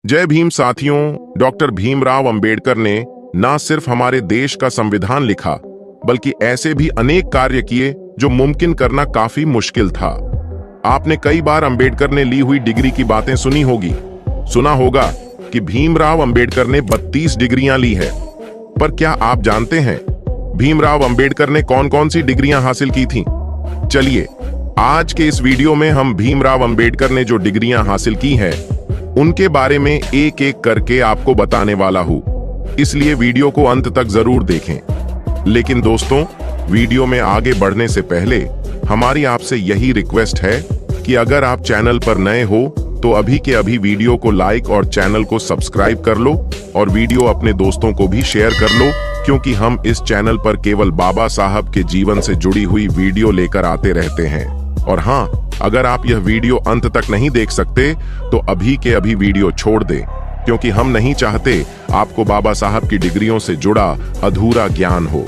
जय भीम साथियों। डॉक्टर भीमराव अंबेडकर ने न सिर्फ हमारे देश का संविधान लिखा, बल्कि ऐसे भी अनेक कार्य किए जो मुमकिन करना काफी मुश्किल था। आपने कई बार अंबेडकर ने ली हुई डिग्री की बातें सुनी होगी। सुना होगा कि भीमराव अंबेडकर ने 32 डिग्रियां ली है। पर क्या आप जानते हैं भीमराव अंबेडकर ने कौन कौन सी डिग्रियां हासिल की थीं? चलिए आज के इस वीडियो में हम भीमराव अंबेडकर ने जो डिग्रियां हासिल की हैं उनके बारे में एक एक करके आपको बताने वाला हूं, इसलिए वीडियो को अंत तक जरूर देखें। लेकिन दोस्तों, वीडियो में आगे बढ़ने से पहले हमारी आपसे यही रिक्वेस्ट है कि अगर आप चैनल पर नए हो तो अभी के अभी वीडियो को लाइक और चैनल को सब्सक्राइब कर लो और वीडियो अपने दोस्तों को भी शेयर कर लो, क्योंकि हम इस चैनल पर केवल बाबा साहब के जीवन से जुड़ी हुई वीडियो लेकर आते रहते हैं। और हाँ, अगर आप यह वीडियो अंत तक नहीं देख सकते तो अभी के अभी वीडियो छोड़ दें, क्योंकि हम नहीं चाहते आपको बाबा साहब की डिग्रियों से जुड़ा अधूरा ज्ञान हो।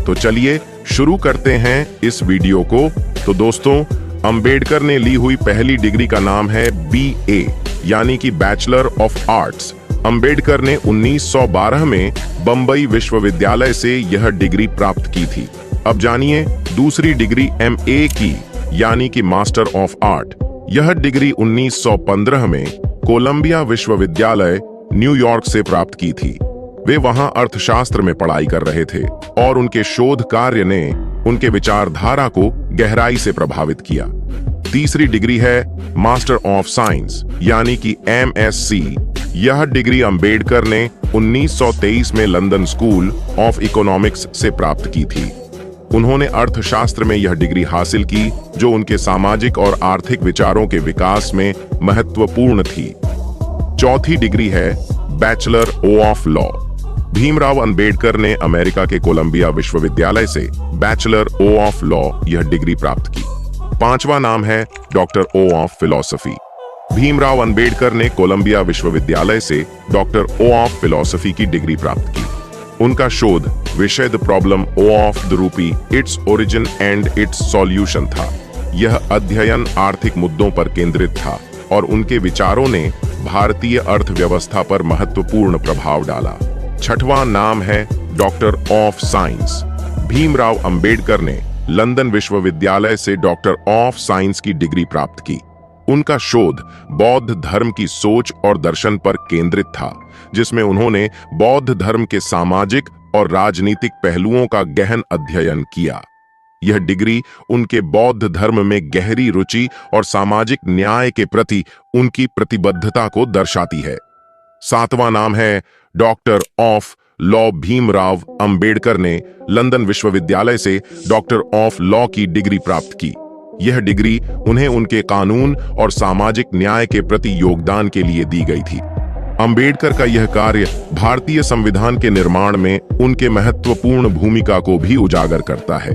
तो चलिए शुरू करते हैं इस वीडियो को। तो दोस्तों, अंबेडकर ने ली हुई पहली डिग्री का नाम है BA, यानी कि बैचलर ऑफ आर्ट्स। अंबेडकर ने 1912 में बंबई विश्वविद्यालय से यह डिग्री प्राप्त की थी। अब जानिए दूसरी डिग्री MA की, यानी कि मास्टर ऑफ आर्ट। यह डिग्री 1915 में कोलंबिया विश्वविद्यालय न्यूयॉर्क से प्राप्त की थी। वे वहां अर्थशास्त्र में पढ़ाई कर रहे थे और उनके शोध कार्य ने उनके विचारधारा को गहराई से प्रभावित किया। तीसरी डिग्री है मास्टर ऑफ साइंस, यानी कि MSc। यह डिग्री अंबेडकर ने 1923 में लंदन स्कूल ऑफ इकोनॉमिक्स से प्राप्त की थी। उन्होंने अर्थशास्त्र में यह डिग्री हासिल की, जो उनके सामाजिक और आर्थिक विचारों के विकास में महत्वपूर्ण थी। चौथी डिग्री है bachelor of law. Bhimrao Ambedkar ने अमेरिका के कोलंबिया विश्वविद्यालय से बैचलर ऑफ लॉ यह डिग्री प्राप्त की। पांचवा नाम है doctor of philosophy. Bhimrao Ambedkar ने कोलंबिया विश्वविद्यालय से डॉक्टर ऑफ फिलॉसफी की डिग्री प्राप्त की। उनका शोध विषय the problem of the rupee, its origin and it's solution था। यह अध्ययन आर्थिक मुद्दों पर केंद्रित था और उनके विचारों ने भारतीय अर्थव्यवस्था पर महत्वपूर्ण प्रभाव डाला। छठवां नाम है doctor of science. Bhimrao Ambedkar ने लंदन विश्वविद्यालय से डॉक्टर ऑफ साइंस की डिग्री प्राप्त की। उनका शोध बौद्ध धर्म की सोच और दर्शन पर केंद्रित था, जिसमें उन्होंने बौद्ध धर्म के सामाजिक और राजनीतिक पहलुओं का गहन अध्ययन किया। यह डिग्री उनके बौद्ध धर्म में गहरी रुचि और सामाजिक न्याय के प्रति उनकी प्रतिबद्धता को दर्शाती है। सातवां नाम है doctor of law. Bhimrao Ambedkar ने लंदन विश्वविद्यालय से डॉक्टर ऑफ लॉ की डिग्री प्राप्त की। यह डिग्री उन्हें उनके कानून और सामाजिक न्याय के प्रति योगदान के लिए दी गई थी। अंबेडकर का यह कार्य भारतीय संविधान के निर्माण में उनके महत्वपूर्ण भूमिका को भी उजागर करता है।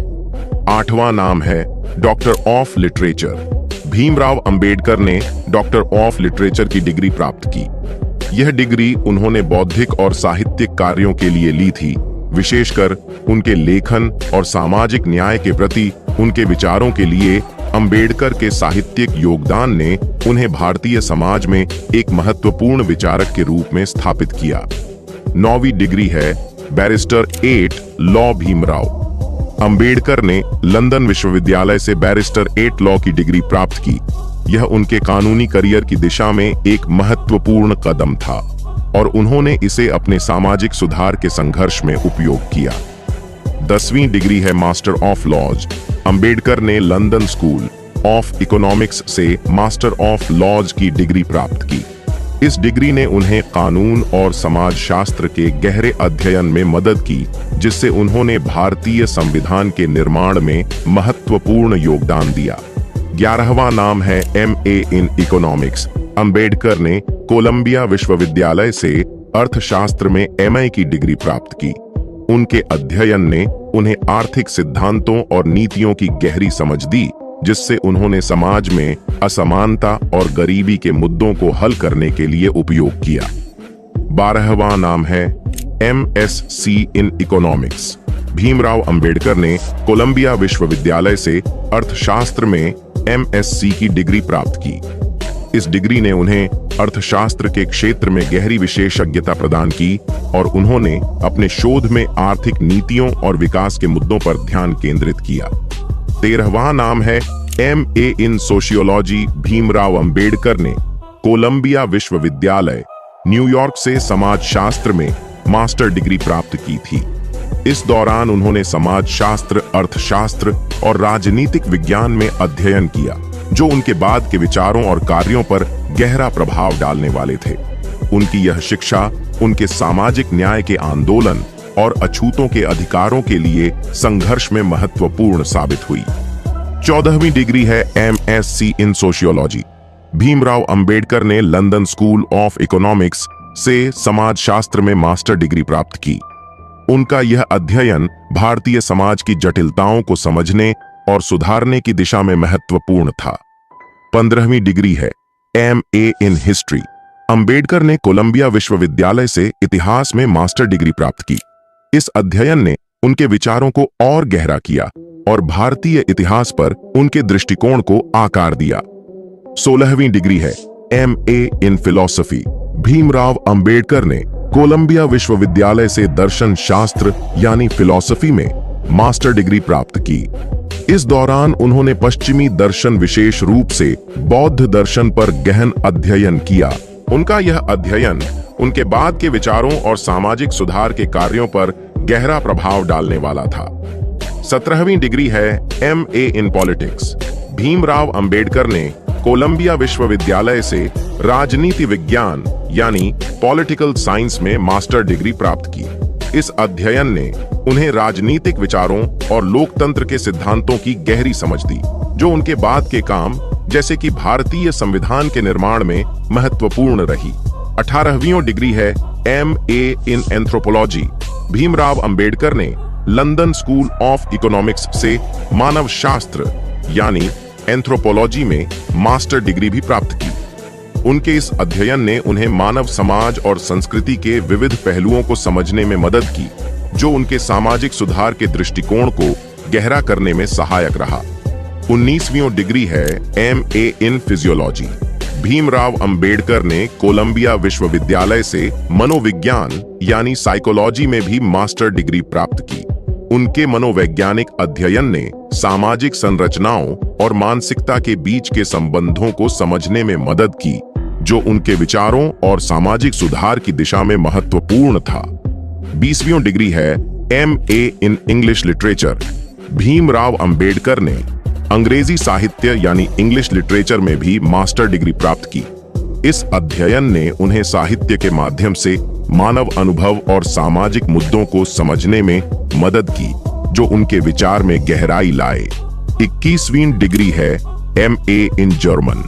आठवां नाम है doctor of literature. Bhimrao Ambedkar ने डॉक्टर ऑफ लिटरेचर की डिग्री प्राप्त की। यह डिग्री उन्होंने बौद्धिक और साहित्यिक कार्यों के लिए ली थी। विशेषकर उनके लेखन और सामाजिक न्याय के प्रति उनके विचारों के लिए अंबेडकर के साहित्यिक योगदान ने उन्हें भारतीय समाज में एक महत्वपूर्ण विचारक के रूप में स्थापित किया। नौवीं डिग्री है बैरिस्टर 8 लॉ। भीमराव अंबेडकर ने लंदन विश्वविद्यालय से बैरिस्टर 8 लॉ की डिग्री प्राप्त की। यह उनके कानूनी करियर की दिशा में एक महत्वपूर्ण कदम था और उन्होंने इसे अपने सामाजिक सुधार के संघर्ष में उपयोग किया। 10वीं डिग्री है मास्टर ऑफ लॉज। अंबेडकर ने लंदन स्कूल ऑफ इकोनॉमिक्स से मास्टर ऑफ लॉज की डिग्री प्राप्त की। इस डिग्री ने उन्हें कानून और समाजशास्त्र के गहरे अध्ययन में मदद की, जिससे उन्होंने भारतीय संविधान के निर्माण में महत्वपूर्ण योगदान दिया। 11वां नाम है MA इन इकोनॉमिक्स। अंबेडकर ने कोलंबिया विश्वविद्यालय से अर्थशास्त्र में MA की डिग्री प्राप्त की। उनके अध्ययन ने उन्हें आर्थिक सिद्धांतों और नीतियों की गहरी समझ दी, जिससे उन्होंने समाज में असमानता और गरीबी के मुद्दों को हल करने के लिए उपयोग किया। 12वां नाम है MSc in economics. Bhimrao Ambedkar ने कोलंबिया विश्वविद्यालय से अर्थशास्त्र में MSc की डिग्री प्राप्त की। इस डिग्री ने उन्हें अर्थशास्त्र के क्षेत्र में गहरी विशेषज्ञता प्रदान की और उन्होंने अपने शोध में आर्थिक नीतियों और विकास के मुद्दों पर ध्यान केंद्रित किया। 13वां नाम है MA इन सोशियोलॉजी। भीमराव अंबेडकर ने कोलंबिया विश्वविद्यालय, न्यूयॉर्क से समाजशास्त्र में मास्टर डिग्री प्राप्त की थी। इस दौरान उन्होंने समाजशास्त्र, अर्थशास्त्र और राजनीतिक विज्ञान में अध्ययन किया, जो उनके बाद के विचारों और कार्यों पर गहरा प्रभाव डालने वाले थे। उनकी यह शिक्षा उनके सामाजिक न्याय के आंदोलन और अछूतों के अधिकारों के लिए संघर्ष में महत्वपूर्ण साबित हुई। 14वीं डिग्री है MSc इन सोशियोलॉजी। भीमराव अंबेडकर ने लंदन स्कूल ऑफ इकोनॉमिक्स से समाजशास्त्र में मास्टर डिग्री प्राप्त की। उनका यह अध्ययन भारतीय समाज की जटिलताओं को समझने और सुधारने की दिशा में महत्वपूर्ण था। 15वीं डिग्री है MA इन हिस्ट्री। अंबेडकर ने कोलंबिया विश्वविद्यालय से इतिहास में मास्टर डिग्री प्राप्त की। इस अध्ययन ने उनके विचारों को और गहरा किया और भारतीय इतिहास पर उनके दृष्टिकोण को आकार दिया। 16वीं डिग्री है MA इन फिलॉसफी। भीमराव अंबेडकर ने कोलंबिया विश्वविद्यालय से दर्शन शास्त्र यानी फिलॉसफी में मास्टर डिग्री प्राप्त की। इस दौरान उन्होंने पश्चिमी दर्शन, विशेष रूप से बौद्ध दर्शन पर गहन अध्ययन किया। उनका यह अध्ययन उनके बाद के विचारों और सामाजिक सुधार के कार्यों पर गहरा प्रभाव डालने वाला था। 17वीं डिग्री है MA in politics. Bhimrao Ambedkar ने कोलंबिया विश्वविद्यालय से राजनीति विज्ञान यानी पॉलिटिकल साइंस में मास्टर डिग्री प्राप्त की। इस अध्ययन ने उन्हें राजनीतिक विचारों और लोकतंत्र के सिद्धांतों की गहरी समझ दी, जो उनके बाद के काम जैसे कि भारतीय संविधान के निर्माण में महत्वपूर्ण रही। 18वीं डिग्री है MA इन एंथ्रोपोलॉजी। भीमराव अंबेडकर ने लंदन स्कूल ऑफ इकोनॉमिक्स से मानव शास्त्र यानी एंथ्रोपोलॉजी में मास्टर डिग्री भी प्राप्त की। उनके इस अध्ययन ने उन्हें मानव समाज और संस्कृति के विविध पहलुओं को समझने में मदद की, जो उनके सामाजिक सुधार के दृष्टिकोण को गहरा करने में सहायक रहा। 19वीं डिग्री है MA in physiology. Bhimrao Ambedkar ने कोलंबिया विश्वविद्यालय से मनोविज्ञान यानी साइकोलॉजी में भी मास्टर डिग्री प्राप्त की। उनके मनोवैज्ञानिक अध्ययन ने सामाजिक संरचनाओं और मानसिकता के बीच के संबंधों को समझने में मदद की, जो उनके विचारों और सामाजिक सुधार की दिशा में महत्वपूर्ण था। 20वीं डिग्री है MA in English literature. Bhimrao Ambedkar ने अंग्रेजी साहित्य यानी इंग्लिश लिटरेचर में भी मास्टर डिग्री प्राप्त की। इस अध्ययन ने उन्हें साहित्य के माध्यम से मानव अनुभव और सामाजिक मुद्दों को समझने में मदद की, जो उनके विचार में गहराई लाए। 21वीं डिग्री है MA in German.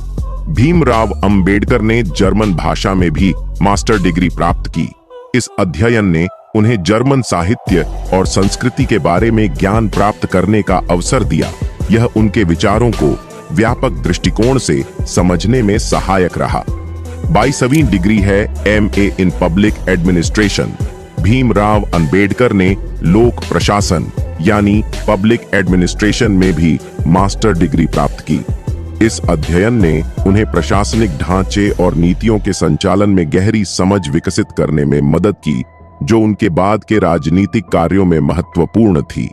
Bhimrao Ambedkar ने जर्मन भाषा में भी मास्टर डिग्री प्राप्त की। इस अध्ययन ने उन्हें जर्मन साहित्य और संस्कृति के बारे में ज्ञान प्राप्त करने का अवसर दिया। यह उनके विचारों को व्यापक दृष्टिकोण से समझने में सहायक रहा। 22वीं डिग्री है MA in public administration. Bhimrao Ambedkar ने लोक प्रशासन यानी पब्लिक एडमिनिस्ट्रेशन में भी मास्टर डिग्री प्राप्त की। इस अध्ययन ने उन्हें प्रशासनिक ढांचे और नीतियों के संचालन में गहरी समझ विकसित करने में मदद की, जो उनके बाद के राजनीतिक कार्यों में महत्वपूर्ण थी।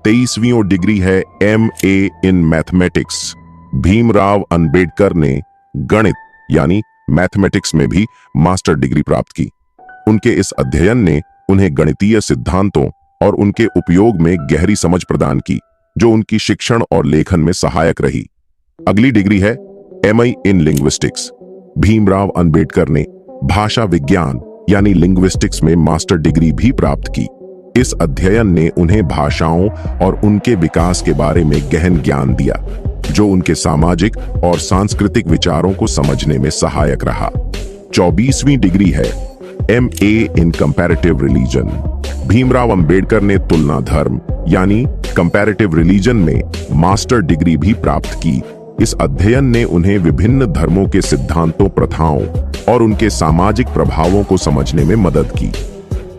23वीं डिग्री है MA in mathematics. Bhimrao Ambedkar ने गणित यानी मैथमेटिक्स में भी मास्टर डिग्री प्राप्त की। उनके इस अध्ययन ने उन्हें गणितीय सिद्धांतों और उनके उपयोग में गहरी समझ प्रदान की, जो उनकी शिक्षण और लेखन में सहायक रही। अगली डिग्री है MI इन लिंग्विस्टिक्स। भीमराव अंबेडकर ने भाषा विज्ञान यानी लिंग्विस्टिक्स में मास्टर डिग्री भी प्राप्त की। इस अध्ययन ने उन्हें भाषाओं और उनके विकास के बारे में गहन ज्ञान दिया, जो उनके सामाजिक और सांस्कृतिक विचारों को समझने में सहायक रहा। 24वीं डिग्री है MA इन कंपैरेटिव रिलीजन। भीमराव अंबेडकर ने तुलना धर्म यानी कंपैरेटिव रिलीजन में मास्टर डिग्री भी प्राप्त की। इस अध्ययन ने उन्हें विभिन्न धर्मों के सिद्धांतों, प्रथाओं और उनके सामाजिक प्रभावों को समझने में मदद की।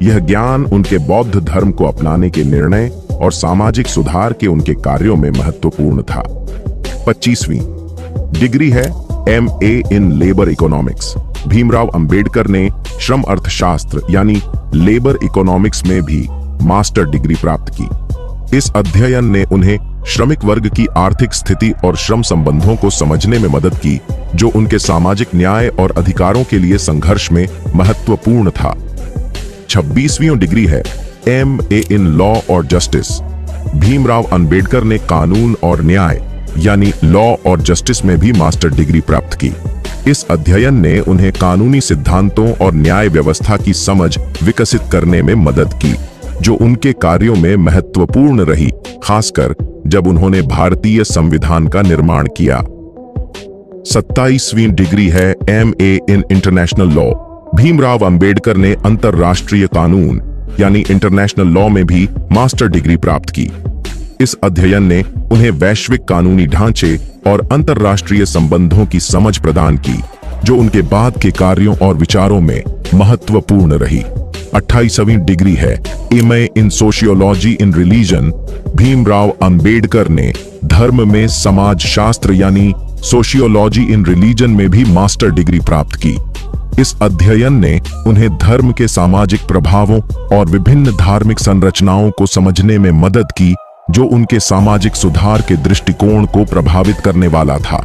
यह ज्ञान उनके बौद्ध धर्म को अपनाने के निर्णय और सामाजिक सुधार के उनके कार्यों में महत्वपूर्ण था। 25वीं डिग्री है MA in labour economics. Bhimrao Ambedkar ने श्रम अर्थशास्त्र यानी लेबर इकोनॉमिक्स में भी मास्टर डिग्री प्राप्त की। इस अध्ययन ने उन्हें श्रमिक वर्ग की आर्थिक स्थिति और श्रम संबंधों को समझने में मदद की, जो उनके सामाजिक न्याय और अधिकारों के लिए संघर्ष में महत्वपूर्ण था। 26वीं डिग्री है MA इन लॉ और जस्टिस। भीमराव अंबेडकर ने कानून और न्याय यानी लॉ और जस्टिस में भी मास्टर डिग्री प्राप्त की। इस अध्ययन ने उन्हें कानूनी सिद्धांतों और न्याय व्यवस्था की समझ विकसित करने में मदद की, जो उनके कार्यों में महत्वपूर्ण रही, खासकर जब उन्होंने भारतीय संविधान का निर्माण किया। 27वीं डिग्री है MA in international law. Bhimrao Ambedkar ने अंतरराष्ट्रीय कानून यानी इंटरनेशनल लॉ में भी मास्टर डिग्री प्राप्त की। इस अध्ययन ने उन्हें वैश्विक कानूनी ढांचे और अंतरराष्ट्रीय संबंधों की समझ प्रदान की, जो उनके बाद के कार्यों और विचारों में महत्वपूर्ण रही। 28वीं डिग्री है MA in sociology in religion. Bhimrao Ambedkar ने धर्म में समाज शास्त्र यानी सोशियोलॉजी इन रिलीजन में भी मास्टर डिग्री प्राप्त की। इस अध्ययन ने उन्हें धर्म के सामाजिक प्रभावों और विभिन्न धार्मिक संरचनाओं को समझने में मदद की, जो उनके सामाजिक सुधार के दृष्टिकोण को प्रभावित करने वाला था।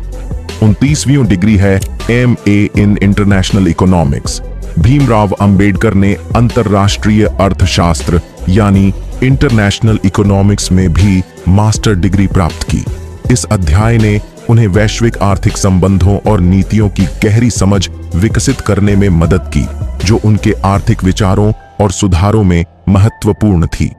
29वीं डिग्री है MA in international economics. Bhimrao Ambedkar ने अंतरराष्ट्रीय अर्थशास्त्र यानी इंटरनेशनल इकोनॉमिक्स में भी मास्टर डिग्री प्राप्त की। इस अध्याय ने उन्हें वैश्विक आर्थिक संबंधों और नीतियों की गहरी समझ विकसित करने में मदद की, जो उनके आर्थिक विचारों और सुधारों में महत्वपूर्ण थी।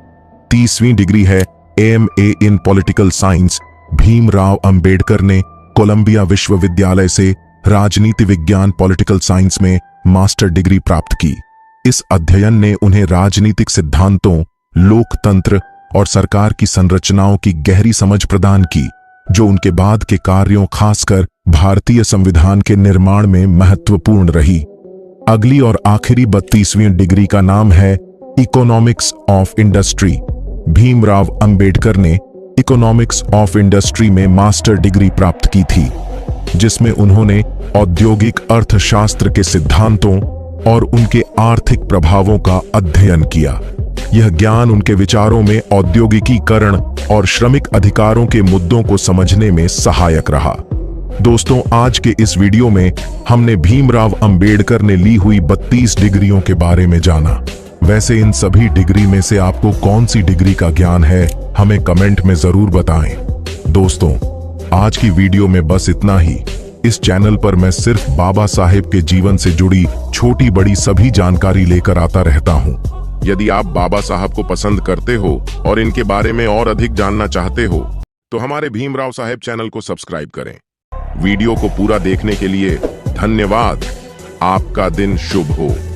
30वीं डिग्री है MA इन पॉलिटिकल साइंस। भीमराव अंबेडकर ने कोलंबिया विश्वविद्यालय से राजनीति विज्ञान पॉलिटिकल साइंस में मास्टर डिग्री प्राप्त की। इस अध्ययन ने उन्हें राजनीतिक सिद्धांतों, लोकतंत्र और सरकार की संरचनाओं की गहरी समझ प्रदान की, जो उनके बाद के कार्यों, खासकर भारतीय संविधान के निर्माण में महत्वपूर्ण रही। अगली और आखिरी 32वीं डिग्री का नाम है economics of industry. Bhimrao Ambedkar ने इकोनॉमिक्स ऑफ इंडस्ट्री में मास्टर डिग्री प्राप्त की थी, जिसमें उन्होंने औद्योगिक अर्थशास्त्र के सिद्धांतों और उनके आर्थिक प्रभावों का अध्ययन किया। यह ज्ञान उनके विचारों में औद्योगिकीकरण और श्रमिक अधिकारों के मुद्दों को समझने में सहायक रहा। दोस्तों, आज के इस वीडियो में हमने भीमराव अंबेडकर ने ली हुई 32 डिग्रियों के बारे में जाना। वैसे इन सभी डिग्री में से आपको कौन सी डिग्री का ज्ञान है, हमें कमेंट में जरूर बताएं। दोस्तों, आज की वीडियो में बस इतना ही। इस चैनल पर मैं सिर्फ बाबा साहेब के जीवन से जुड़ी छोटी बड़ी सभी जानकारी लेकर आता रहता हूं। यदि आप बाबा साहब को पसंद करते हो और इनके बारे में और अधिक जानना चाहते हो, तो हमारे भीमराव साहेब चैनल को सब्सक्राइब करें। वीडियो को पूरा देखने के लिए धन्यवाद। आपका दिन शुभ हो।